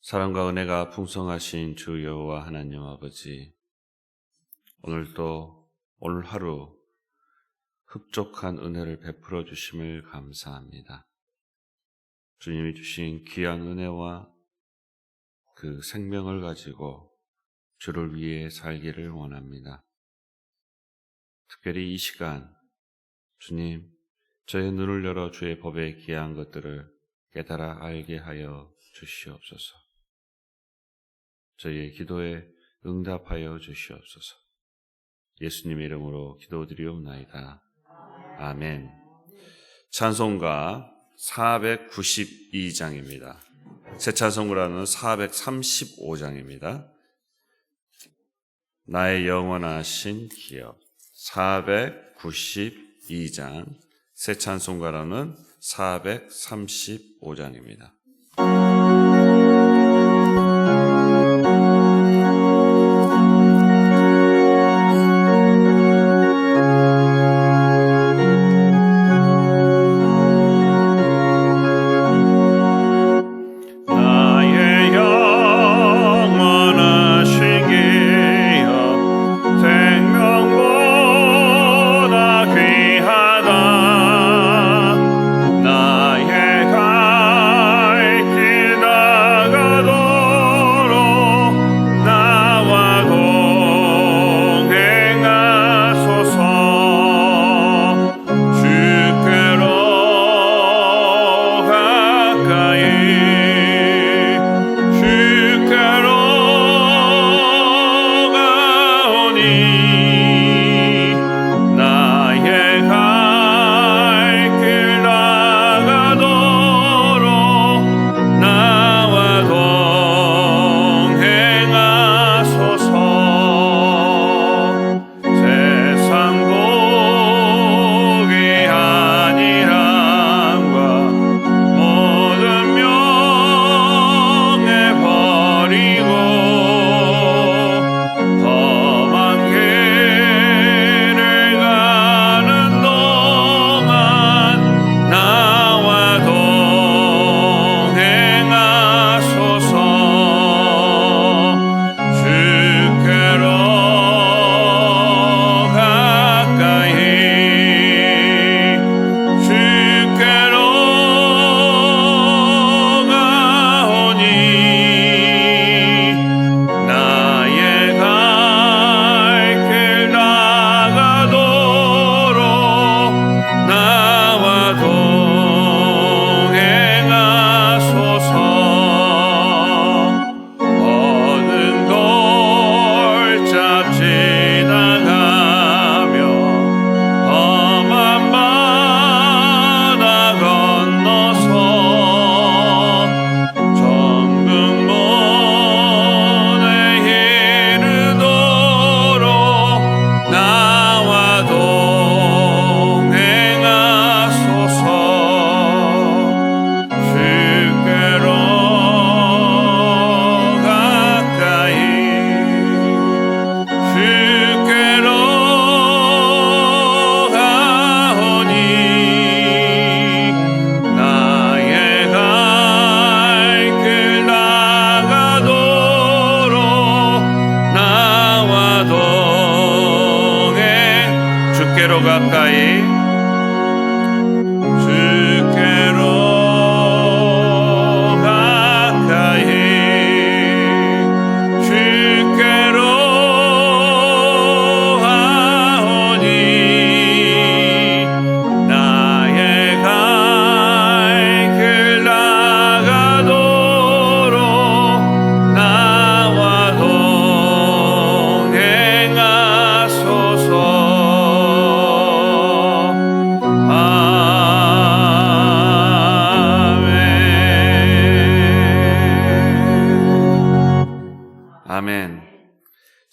사랑과 은혜가 풍성하신 주 여호와 하나님 아버지, 오늘도 오늘 하루 흡족한 은혜를 베풀어 주심을 감사합니다. 주님이 주신 귀한 은혜와 그 생명을 가지고 주를 위해 살기를 원합니다. 특별히 이 시간 주님, 저의 눈을 열어 주의 법에 귀한 것들을 깨달아 알게 하여 주시옵소서. 저희의 기도에 응답하여 주시옵소서. 예수님의 이름으로 기도드리옵나이다. 아멘. 찬송가 492장입니다. 새 찬송가는 435장입니다. 나의 영원하신 기업 492장, 새 찬송가로는 435장입니다.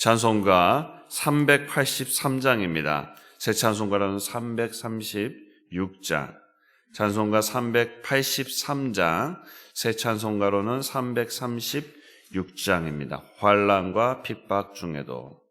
찬송가 383장입니다. 새 찬송가로는 336장, 찬송가 383장, 새 찬송가로는 336장입니다. 환난과 핍박 중에도.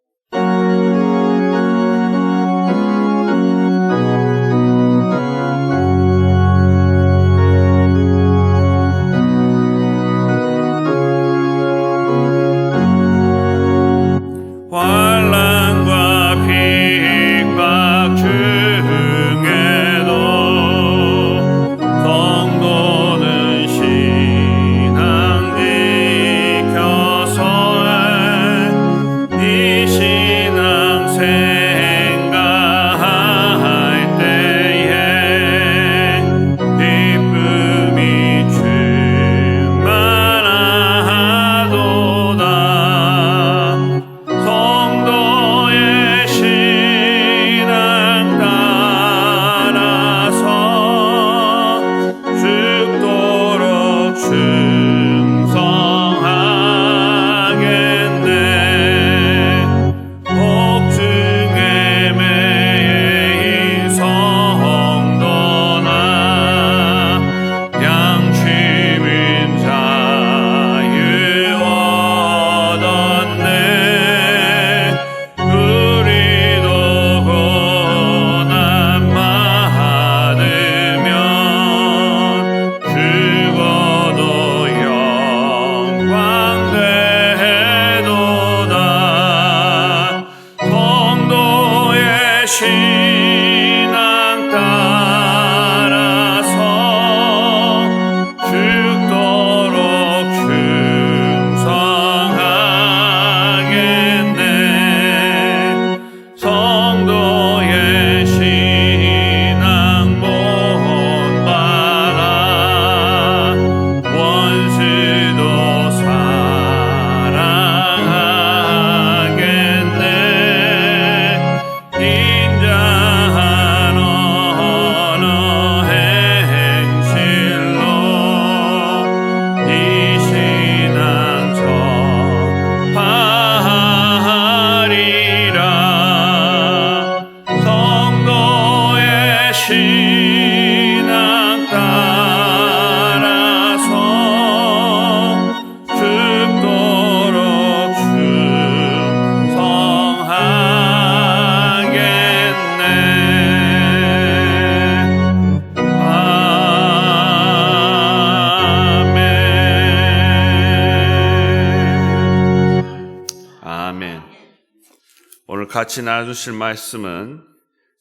같이 나눠주실 말씀은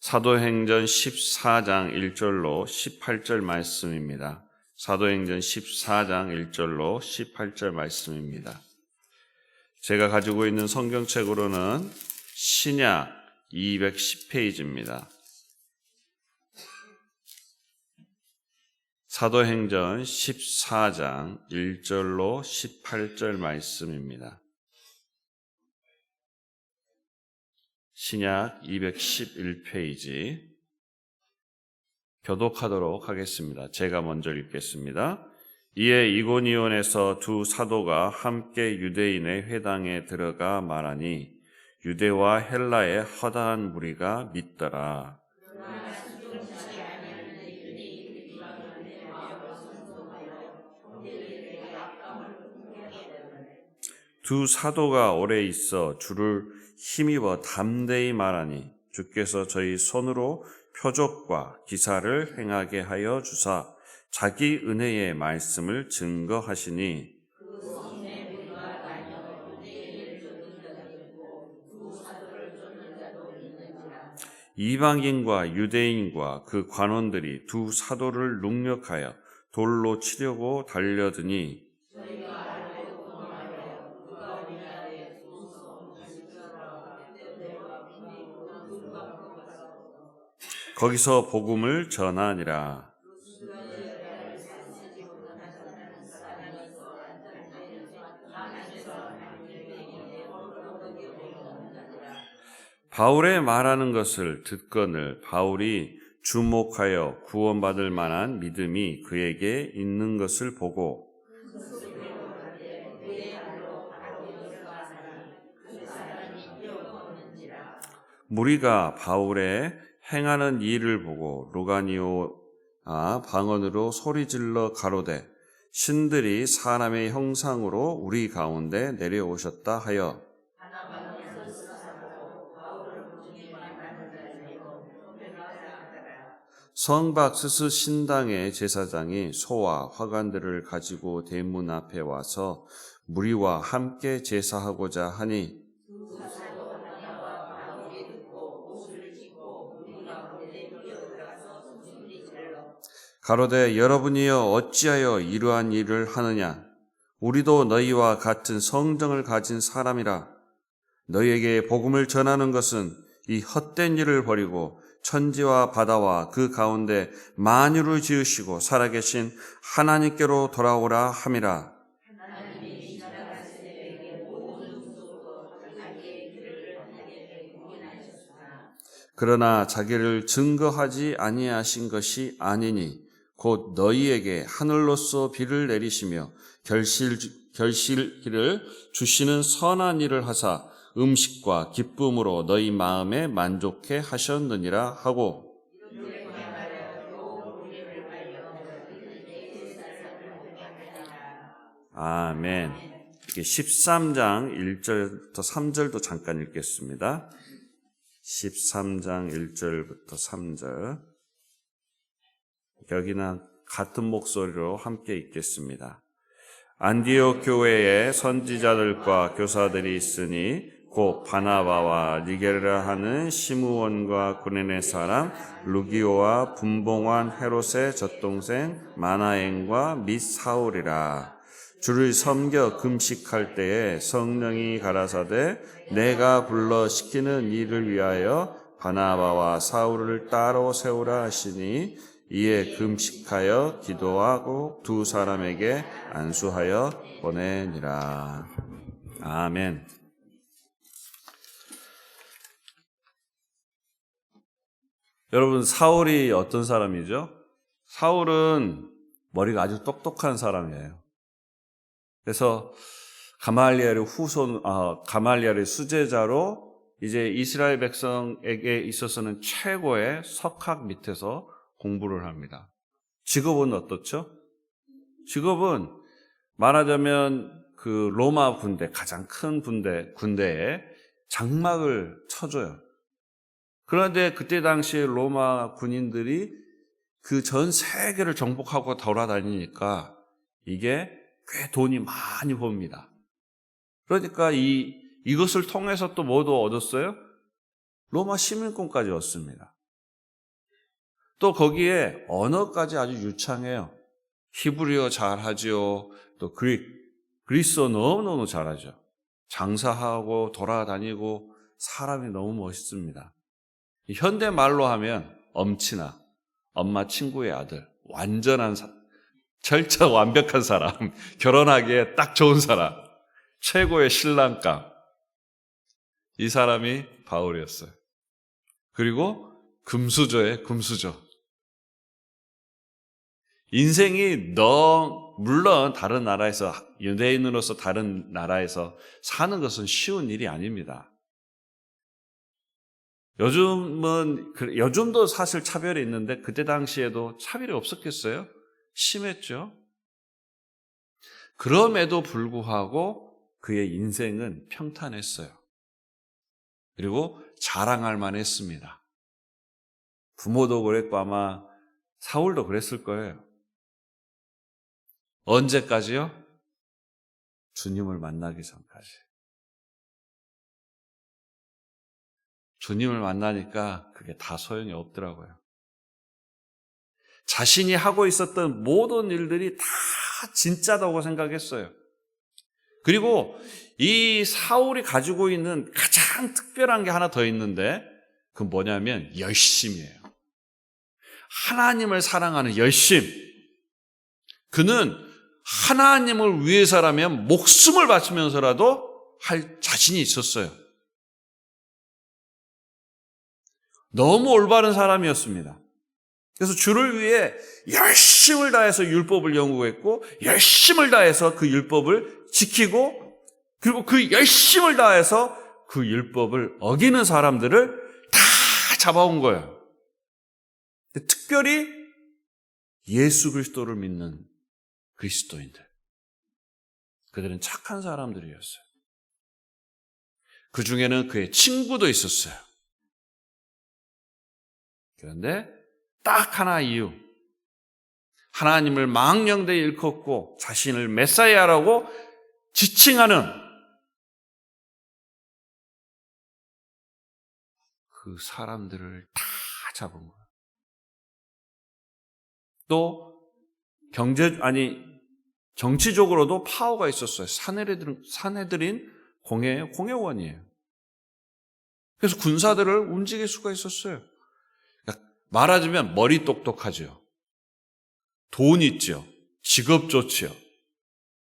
사도행전 14장 1절로 18절 말씀입니다. 사도행전 14장 1절로 18절 말씀입니다. 제가 가지고 있는 성경책으로는 신약 210페이지입니다. 사도행전 14장 1절로 18절 말씀입니다. 신약 211페이지 교독하도록 하겠습니다. 제가 먼저 읽겠습니다. 이에 이고니온에서 두 사도가 함께 유대인의 회당에 들어가 말하니 유대와 헬라의 허다한 무리가 믿더라. 두 사도가 오래 있어 주를 힘입어 담대히 말하니 주께서 저희 손으로 표적과 기사를 행하게 하여 주사 자기 은혜의 말씀을 증거하시니 이방인과 유대인과 그 관원들이 두 사도를 능력하여 돌로 치려고 달려드니 거기서 복음을 전하니라. 바울의 말하는 것을 듣거늘 바울이 주목하여 구원받을 만한 믿음이 그에게 있는 것을 보고 무리가 바울의 행하는 일을 보고 루가니오아 방언으로 소리질러 가로되 신들이 사람의 형상으로 우리 가운데 내려오셨다 하여 성박스스 신당의 제사장이 소와 화관들을 가지고 대문 앞에 와서 무리와 함께 제사하고자 하니 가로되 여러분이여 어찌하여 이러한 일을 하느냐? 우리도 너희와 같은 성정을 가진 사람이라. 너희에게 복음을 전하는 것은 이 헛된 일을 버리고 천지와 바다와 그 가운데 만유를 지으시고 살아계신 하나님께로 돌아오라 함이라. 그러나 자기를 증거하지 아니하신 것이 아니니 곧 너희에게 하늘로서 비를 내리시며 결실기를 주시는 선한 일을 하사 음식과 기쁨으로 너희 마음에 만족해 하셨느니라 하고, 아멘. 13장 1절부터 3절도 잠깐 읽겠습니다. 13장 1절부터 3절. 여기는 같은 목소리로 함께 읽겠습니다. 안디옥 교회에 선지자들과 교사들이 있으니 곧 바나바와 니게르라 하는 시므온과 구레네 사람 루기오와 분봉한 헤롯의 젖동생 마나엔과 및 사울이라. 주를 섬겨 금식할 때에 성령이 가라사대 내가 불러 시키는 일을 위하여 바나바와 사울을 따로 세우라 하시니, 이에 금식하여 기도하고 두 사람에게 안수하여 보내니라. 아멘. 여러분, 사울이 어떤 사람이죠? 사울은 머리가 아주 똑똑한 사람이에요. 그래서 가말리엘의 수제자로 이제 이스라엘 백성에게 있어서는 최고의 석학 밑에서 공부를 합니다. 직업은 어떻죠? 직업은 말하자면 그 로마 군대, 가장 큰 군대에 장막을 쳐줘요. 그런데 그때 당시에 로마 군인들이 그 전 세계를 정복하고 돌아다니니까 이게 꽤 돈이 많이 봅니다. 그러니까 이것을 통해서 또 뭐도 얻었어요? 로마 시민권까지 얻습니다. 또 거기에 언어까지 아주 유창해요. 히브리어 잘하죠. 또 그리스어 너무너무 잘하죠. 장사하고 돌아다니고 사람이 너무 멋있습니다. 현대 말로 하면 엄친아, 엄마 친구의 아들, 절차 완벽한 사람, 결혼하기에 딱 좋은 사람, 최고의 신랑감. 이 사람이 바울이었어요. 그리고 금수저의 금수저. 인생이 물론 다른 나라에서, 유대인으로서 다른 나라에서 사는 것은 쉬운 일이 아닙니다. 요즘도 사실 차별이 있는데 그때 당시에도 차별이 없었겠어요? 심했죠. 그럼에도 불구하고 그의 인생은 평탄했어요. 그리고 자랑할 만했습니다. 부모도 그랬고 아마 사울도 그랬을 거예요. 언제까지요? 주님을 만나기 전까지. 주님을 만나니까 그게 다 소용이 없더라고요. 자신이 하고 있었던 모든 일들이 다 진짜다고 생각했어요. 그리고 이 사울이 가지고 있는 가장 특별한 게 하나 더 있는데, 그건 뭐냐면 열심이에요. 하나님을 사랑하는 열심. 그는 하나님을 위해서라면 목숨을 바치면서라도 할 자신이 있었어요. 너무 올바른 사람이었습니다. 그래서 주를 위해 열심을 다해서 율법을 연구했고, 열심을 다해서 그 율법을 지키고, 그리고 그 열심을 다해서 그 율법을 어기는 사람들을 다 잡아온 거예요. 특별히 예수 그리스도를 믿는 그리스도인들. 그들은 착한 사람들이었어요. 그 중에는 그의 친구도 있었어요. 그런데 딱 하나 이유. 하나님을 망령되이 일컫고 자신을 메사야라고 지칭하는 그 사람들을 다 잡은 거예요. 또 정치적으로도 파워가 있었어요. 사내들인 공회원이에요. 그래서 군사들을 움직일 수가 있었어요. 말하자면 머리 똑똑하죠. 돈 있죠. 직업 좋죠.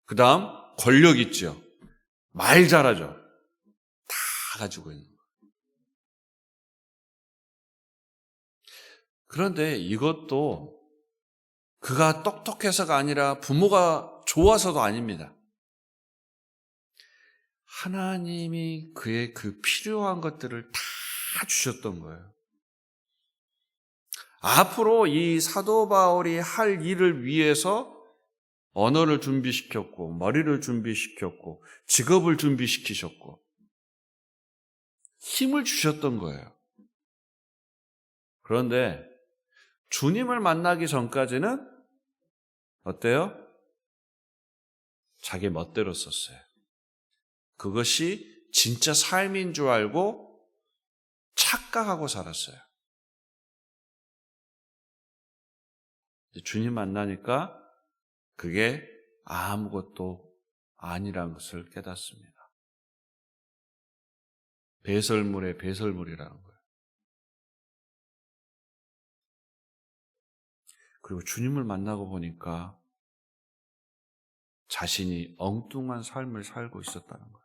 그 다음 권력 있죠. 말 잘하죠. 다 가지고 있는 거예요. 그런데 이것도 그가 똑똑해서가 아니라 부모가 좋아서도 아닙니다. 하나님이 그의 그 필요한 것들을 다 주셨던 거예요. 앞으로 이 사도 바울이 할 일을 위해서 언어를 준비시켰고, 머리를 준비시켰고, 직업을 준비시키셨고, 힘을 주셨던 거예요. 그런데 주님을 만나기 전까지는 어때요? 자기 멋대로 썼어요. 그것이 진짜 삶인 줄 알고 착각하고 살았어요. 주님 만나니까 그게 아무것도 아니라는 것을 깨닫습니다. 배설물의 배설물이라는 거예요. 그리고 주님을 만나고 보니까 자신이 엉뚱한 삶을 살고 있었다는 거예요.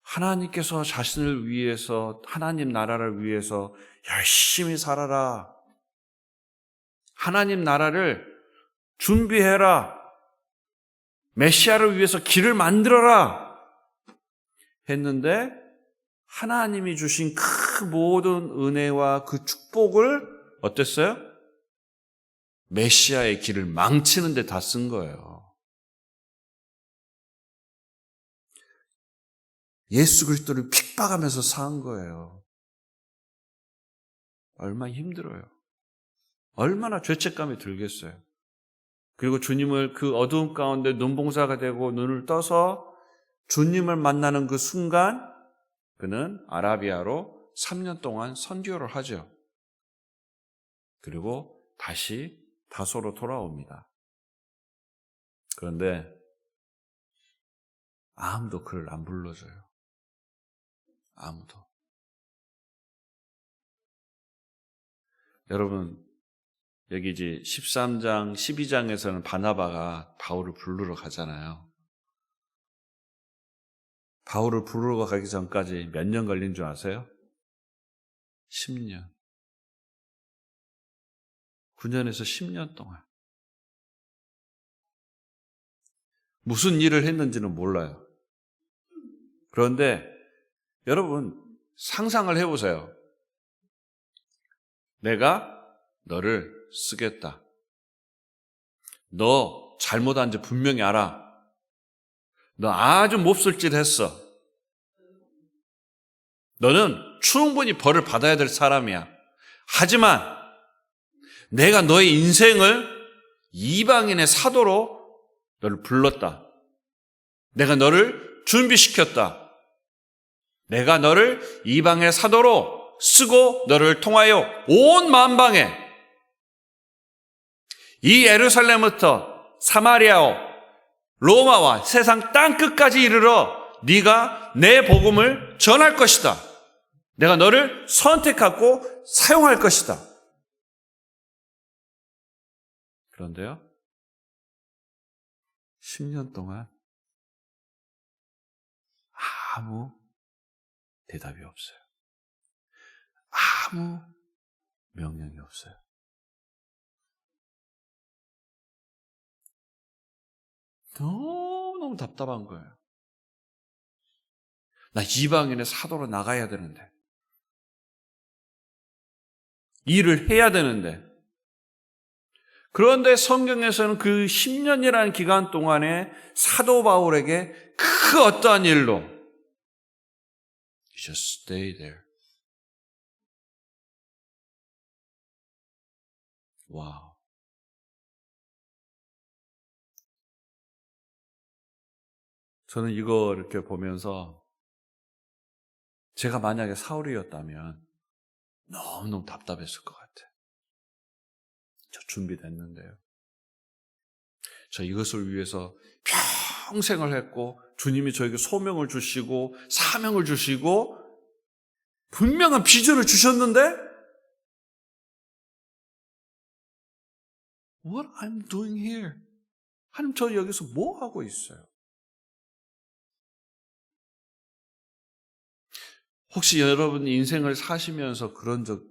하나님께서 자신을 위해서, 하나님 나라를 위해서 열심히 살아라. 하나님 나라를 준비해라. 메시아를 위해서 길을 만들어라. 했는데 하나님이 주신 그 모든 은혜와 그 축복을 어땠어요? 메시아의 길을 망치는 데 다 쓴 거예요. 예수 그리스도를 핍박하면서 산 거예요. 얼마나 힘들어요. 얼마나 죄책감이 들겠어요. 그리고 주님을 그 어두움 가운데 눈봉사가 되고 눈을 떠서 주님을 만나는 그 순간 그는 아라비아로 3년 동안 선교를 하죠. 그리고 다시 다소로 돌아옵니다. 그런데 아무도 그를 안 불러줘요. 아무도. 여러분, 여기 이제 13장, 12장에서는 바나바가 바울을 부르러 가잖아요. 바울을 부르러 가기 전까지 몇 년 걸린 줄 아세요? 10년. 9년에서 10년 동안. 무슨 일을 했는지는 몰라요. 그런데 여러분 상상을 해보세요. 내가 너를 쓰겠다. 너 잘못한 지 분명히 알아. 너 아주 몹쓸 짓 했어. 너는 충분히 벌을 받아야 될 사람이야. 하지만 내가 너의 인생을 이방인의 사도로 너를 불렀다. 내가 너를 준비시켰다. 내가 너를 이방의 사도로 쓰고 너를 통하여 온 만방에 이 예루살렘부터 사마리아와 로마와 세상 땅끝까지 이르러 네가 내 복음을 전할 것이다. 내가 너를 선택하고 사용할 것이다. 그런데요, 10년 동안 아무 대답이 없어요. 아무 명령이 없어요. 너무너무 답답한 거예요. 나 이방인의 사도로 나가야 되는데, 일을 해야 되는데, 그런데 성경에서는 그 10년이라는 기간 동안에 사도 바울에게 그 어떠한 일로 You just stay there. 와우. 저는 이거 이렇게 보면서 제가 만약에 사울이었다면 너무너무 답답했을 것 같아요. 저 준비됐는데요. 저 이것을 위해서 평생을 했고 주님이 저에게 소명을 주시고 사명을 주시고 분명한 비전을 주셨는데 What I'm doing here? 하나님, 저 여기서 뭐 하고 있어요? 혹시 여러분 인생을 사시면서 그런 적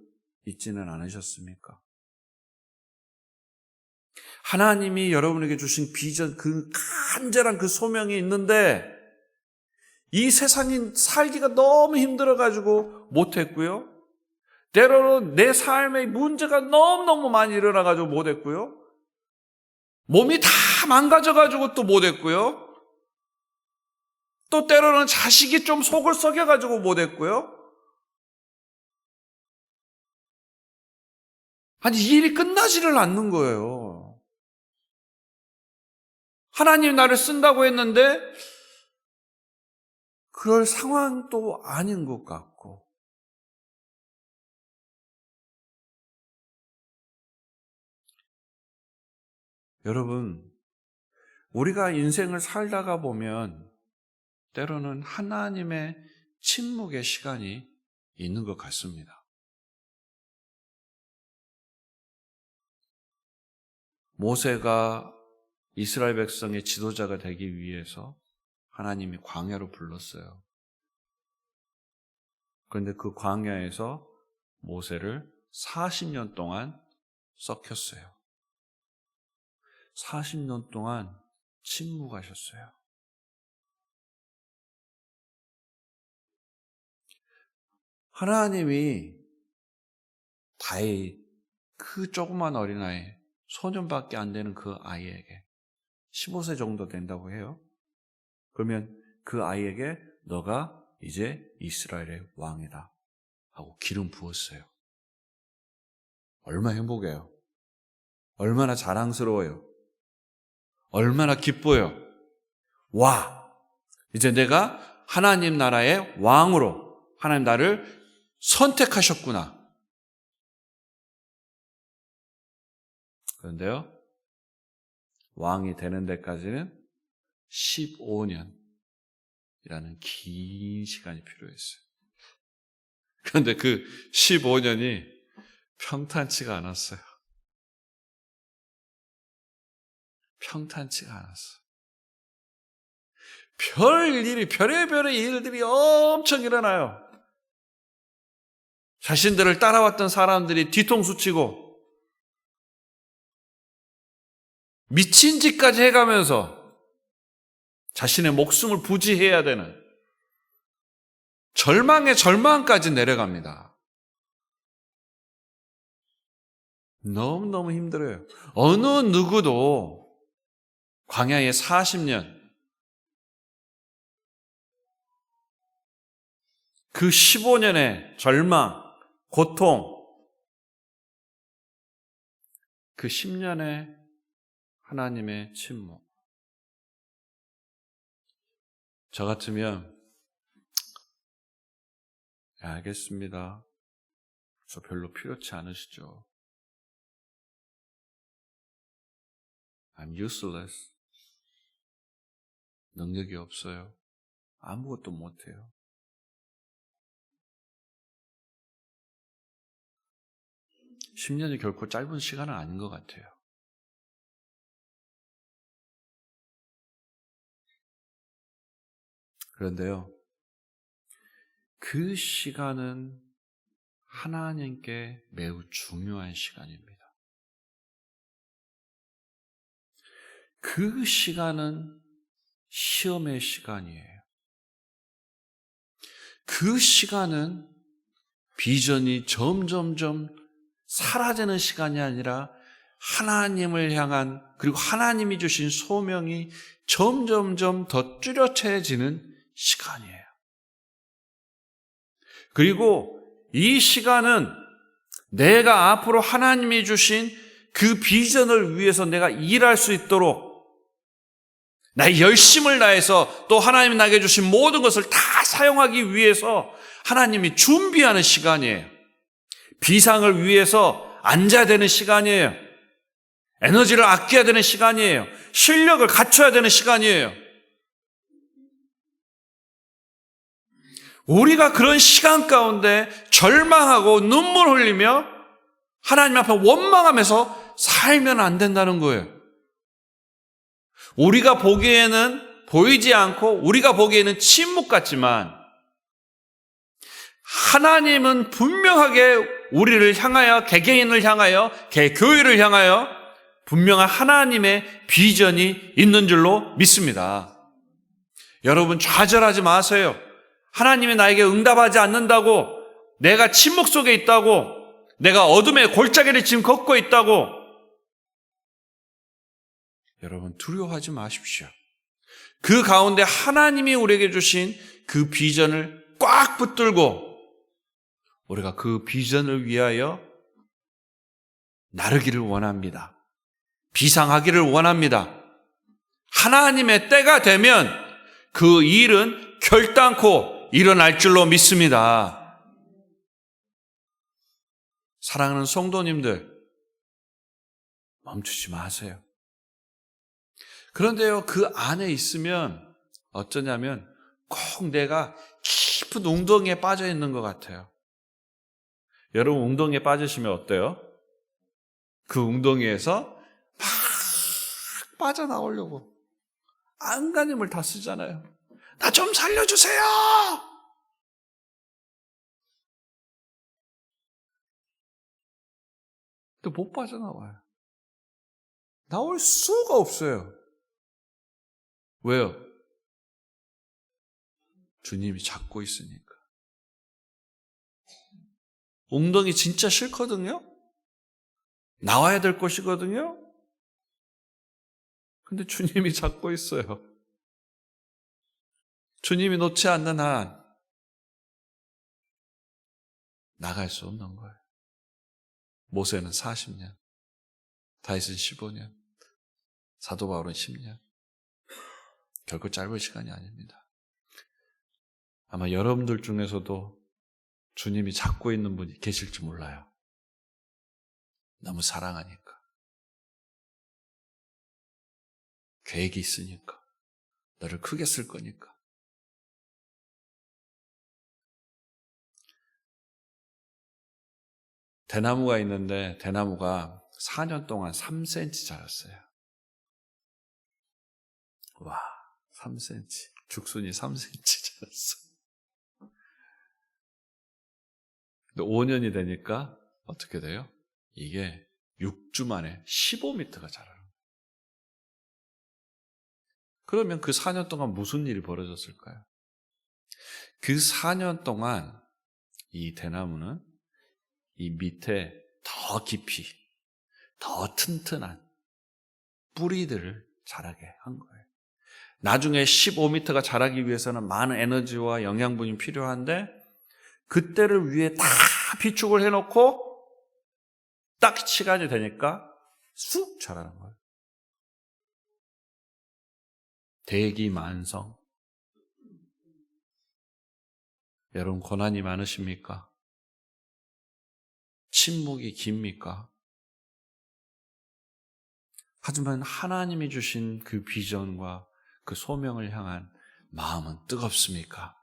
있지는 않으셨습니까? 하나님이 여러분에게 주신 비전, 그 간절한 그 소명이 있는데 이 세상이 살기가 너무 힘들어가지고 못했고요. 때로는 내 삶에 문제가 너무너무 많이 일어나가지고 못했고요. 몸이 다 망가져가지고 또 못했고요. 또 때로는 자식이 좀 속을 썩여가지고 못했고요. 아니, 이 일이 끝나지를 않는 거예요. 하나님이 나를 쓴다고 했는데 그럴 상황도 아닌 것 같고. 여러분, 우리가 인생을 살다가 보면 때로는 하나님의 침묵의 시간이 있는 것 같습니다. 모세가 이스라엘 백성의 지도자가 되기 위해서 하나님이 광야로 불렀어요. 그런데 그 광야에서 모세를 40년 동안 썩혔어요. 40년 동안 침묵하셨어요. 하나님이 다윗, 그 조그만 어린아이, 소년밖에 안 되는 그 아이에게 15세 정도 된다고 해요. 그러면 그 아이에게 너가 이제 이스라엘의 왕이다 하고 기름 부었어요. 얼마나 행복해요. 얼마나 자랑스러워요. 얼마나 기뻐요. 와, 이제 내가 하나님 나라의 왕으로 하나님 나를 선택하셨구나. 그런데요, 왕이 되는 데까지는 15년이라는 긴 시간이 필요했어요. 그런데 그 15년이 평탄치가 않았어요. 평탄치가 않았어요. 별의 일들이 엄청 일어나요. 자신들을 따라왔던 사람들이 뒤통수 치고 미친 짓까지 해가면서 자신의 목숨을 부지해야 되는 절망의 절망까지 내려갑니다. 너무너무 힘들어요. 어느 누구도 광야의 40년, 그 15년의 절망, 고통, 그 10년의 하나님의 침묵. 저 같으면 알겠습니다. 저 별로 필요치 않으시죠? I'm useless. 능력이 없어요. 아무것도 못해요. 이 10년이 결코 짧은 시간은 아닌 것 같아요. 그런데요, 그 시간은 하나님께 매우 중요한 시간입니다. 그 시간은 시험의 시간이에요. 그 시간은 비전이 점점점 사라지는 시간이 아니라 하나님을 향한, 그리고 하나님이 주신 소명이 점점점 더 뚜렷해지는 시간이에요. 그리고 이 시간은 내가 앞으로 하나님이 주신 그 비전을 위해서 내가 일할 수 있도록 나의 열심을 다해서 또 하나님이 나에게 주신 모든 것을 다 사용하기 위해서 하나님이 준비하는 시간이에요. 비상을 위해서 앉아야 되는 시간이에요. 에너지를 아껴야 되는 시간이에요. 실력을 갖춰야 되는 시간이에요. 우리가 그런 시간 가운데 절망하고 눈물 흘리며 하나님 앞에 원망하면서 살면 안 된다는 거예요. 우리가 보기에는 보이지 않고 우리가 보기에는 침묵 같지만 하나님은 분명하게 우리를 향하여, 개개인을 향하여, 개교회를 향하여 분명한 하나님의 비전이 있는 줄로 믿습니다. 여러분 좌절하지 마세요. 하나님이 나에게 응답하지 않는다고, 내가 침묵 속에 있다고, 내가 어둠의 골짜기를 지금 걷고 있다고, 여러분 두려워하지 마십시오. 그 가운데 하나님이 우리에게 주신 그 비전을 꽉 붙들고 우리가 그 비전을 위하여 나르기를 원합니다. 비상하기를 원합니다. 하나님의 때가 되면 그 일은 결단코 일어날 줄로 믿습니다. 사랑하는 성도님들, 멈추지 마세요. 그런데요, 그 안에 있으면 어쩌냐면 꼭 내가 깊은 웅덩이에 빠져 있는 것 같아요. 여러분 웅덩이에 빠지시면 어때요? 그 웅덩이에서 막 빠져나오려고 안간힘을 다 쓰잖아요. 나 좀 살려주세요. 근데 못 빠져나와요. 나올 수가 없어요. 왜요? 주님이 잡고 있으니까. 웅덩이 진짜 싫거든요? 나와야 될 것이거든요? 근데 주님이 잡고 있어요. 주님이 놓지 않는 한 나갈 수 없는 거예요. 모세는 40년, 다윗은 15년, 사도 바울은 10년. 결코 짧은 시간이 아닙니다. 아마 여러분들 중에서도 주님이 잡고 있는 분이 계실지 몰라요. 너무 사랑하니까. 계획이 있으니까. 너를 크게 쓸 거니까. 대나무가 있는데 대나무가 4년 동안 3cm 자랐어요. 와, 3cm. 죽순이 3cm 자랐어. 근데 5년이 되니까 어떻게 돼요? 이게 6주 만에 15m가 자라요. 그러면 그 4년 동안 무슨 일이 벌어졌을까요? 그 4년 동안 이 대나무는 이 밑에 더 깊이, 더 튼튼한 뿌리들을 자라게 한 거예요. 나중에 15m가 자라기 위해서는 많은 에너지와 영양분이 필요한데 그때를 위해 다 비축을 해놓고 딱 시간이 되니까 쑥 자라는 거예요. 대기만성. 여러분 고난이 많으십니까? 침묵이 깁니까? 하지만 하나님이 주신 그 비전과 그 소명을 향한 마음은 뜨겁습니까?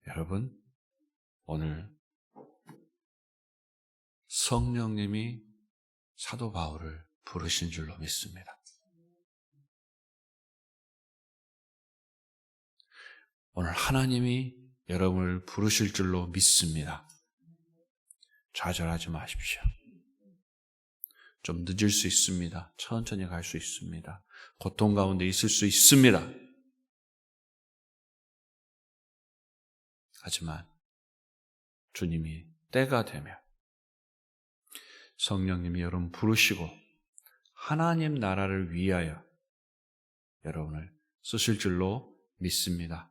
여러분, 오늘 성령님이 사도 바울을 부르신 줄로 믿습니다. 오늘 하나님이 여러분을 부르실 줄로 믿습니다. 좌절하지 마십시오. 좀 늦을 수 있습니다. 천천히 갈 수 있습니다. 고통 가운데 있을 수 있습니다. 하지만 주님이 때가 되면 성령님이 여러분 부르시고 하나님 나라를 위하여 여러분을 쓰실 줄로 믿습니다.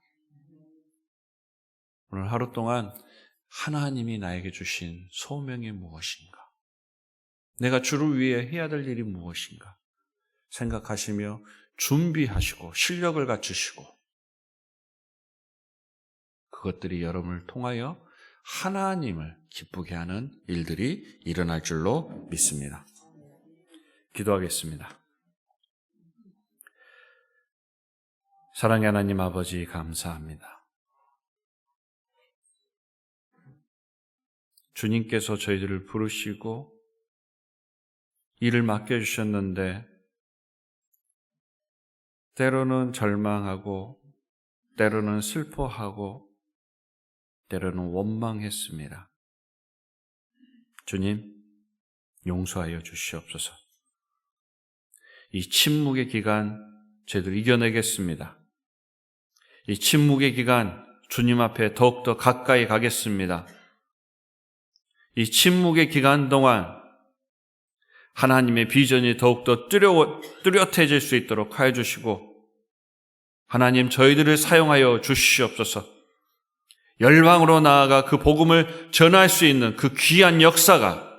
오늘 하루 동안 하나님이 나에게 주신 소명이 무엇인가? 내가 주를 위해 해야 될 일이 무엇인가? 생각하시며 준비하시고 실력을 갖추시고 그것들이 여러분을 통하여 하나님을 기쁘게 하는 일들이 일어날 줄로 믿습니다. 기도하겠습니다. 사랑의 하나님 아버지 감사합니다. 주님께서 저희들을 부르시고 일을 맡겨주셨는데 때로는 절망하고 때로는 슬퍼하고 때로는 원망했습니다. 주님, 용서하여 주시옵소서. 이 침묵의 기간 저희들 이겨내겠습니다. 이 침묵의 기간 주님 앞에 더욱더 가까이 가겠습니다. 이 침묵의 기간 동안 하나님의 비전이 더욱더 뚜렷해질 수 있도록 하여 주시고, 하나님 저희들을 사용하여 주시옵소서. 열방으로 나아가 그 복음을 전할 수 있는 그 귀한 역사가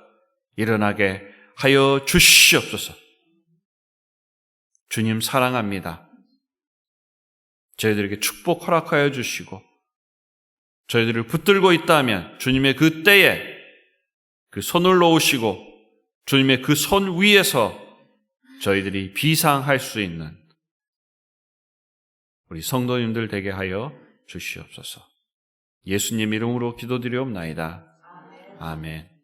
일어나게 하여 주시옵소서. 주님 사랑합니다. 저희들에게 축복 허락하여 주시고, 저희들을 붙들고 있다면 주님의 그 때에 그 손을 놓으시고 주님의 그 손 위에서 저희들이 비상할 수 있는 우리 성도님들 되게 하여 주시옵소서. 예수님 이름으로 기도드리옵나이다. 아멘.